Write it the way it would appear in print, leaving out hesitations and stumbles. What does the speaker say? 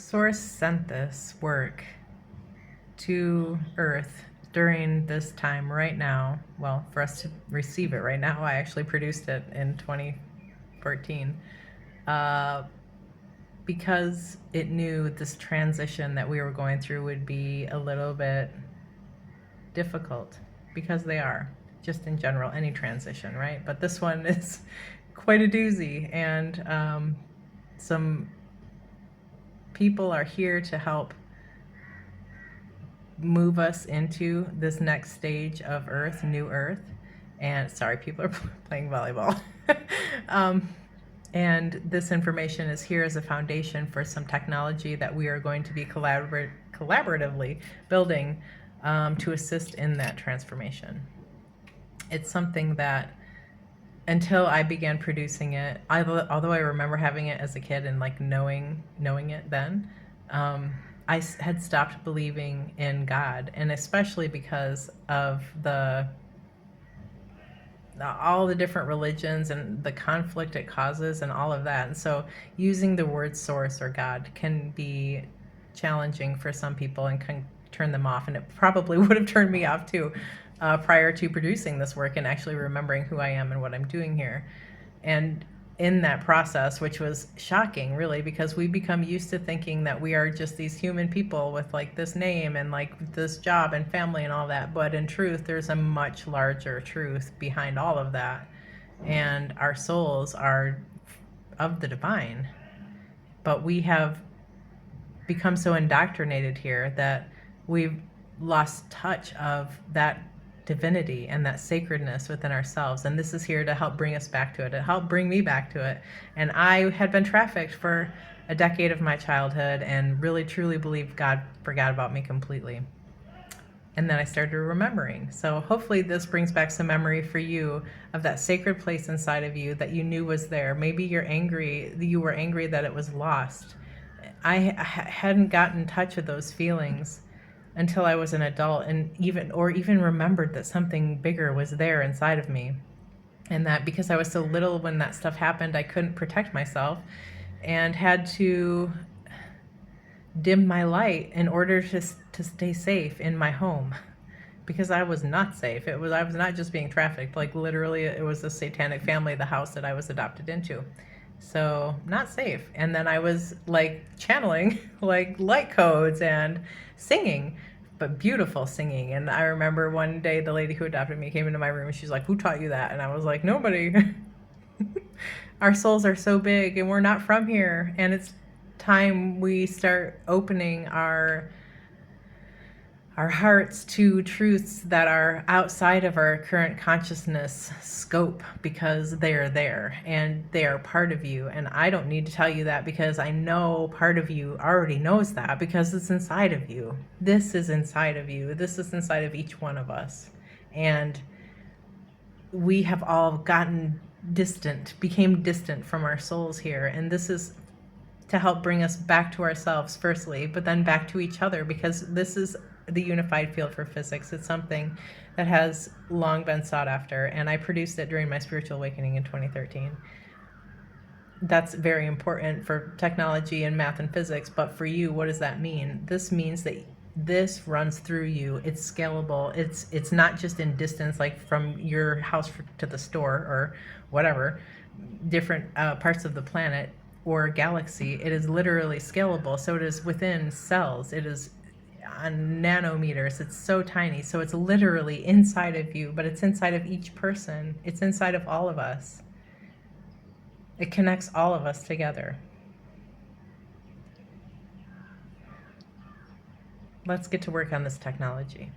Source sent this work to Earth during this time right now. Well, for us to receive it right now, I actually produced it in 2014 because it knew this transition that we were going through would be a little bit difficult, because they are, just in general, any transition, right? But this one is quite a doozy, and some people are here to help move us into this next stage of Earth, new Earth. And sorry, people are playing volleyball. And this information is here as a foundation for some technology that we are going to be collaboratively building to assist in that transformation. It's something that, until I began producing it, although I remember having it as a kid and like knowing it then, I had stopped believing in God, and especially because of all the different religions and the conflict it causes and all of that. And so using the word source or God can be challenging for some people and can turn them off, and it probably would have turned me off too, prior to producing this work and actually remembering who I am and what I'm doing here. And in that process, which was shocking really, because we become used to thinking that we are just these human people with like this name and like this job and family and all that, but in truth there's a much larger truth behind all of that, and our souls are of the divine, but we have become so indoctrinated here that we've lost touch of that divinity and that sacredness within ourselves. And this is here to help bring us back to it, to help bring me back to it. And I had been trafficked for a decade of my childhood and really truly believed God forgot about me completely. And then I started remembering. So hopefully this brings back some memory for you of that sacred place inside of you that you knew was there. Maybe you were angry that it was lost. I hadn't gotten in touch with those feelings until I was an adult, and even remembered that something bigger was there inside of me, and that because I was so little when that stuff happened, I couldn't protect myself and had to dim my light in order to stay safe in my home, because I was not safe. I was not just being trafficked, like literally it was a satanic family, the house that I was adopted into. So not safe. And then I was like channeling like light codes and singing, but beautiful singing. And I remember one day the lady who adopted me came into my room and she's like, "Who taught you that?" And I was like, "Nobody." Our souls are so big and we're not from here. And it's time we start opening our hearts to truths that are outside of our current consciousness scope, because they are there and they are part of you. And I don't need to tell you that, because I know part of you already knows that, because it's inside of you. This is inside of you. This is inside of each one of us. And we have all became distant from our souls here. And this is to help bring us back to ourselves firstly, but then back to each other, because this is the unified field for physics. It's something that has long been sought after, and I produced it during my spiritual awakening in 2013. That's very important for technology and math and physics, but for you, what does that mean? This means that this runs through you. It's scalable. It's not just in distance, like from your house to the store or whatever, different parts of the planet or galaxy. It is literally scalable. So it is within cells. It is on nanometers. It's so tiny. So it's literally inside of you, but it's inside of each person. It's inside of all of us. It connects all of us together. Let's get to work on this technology.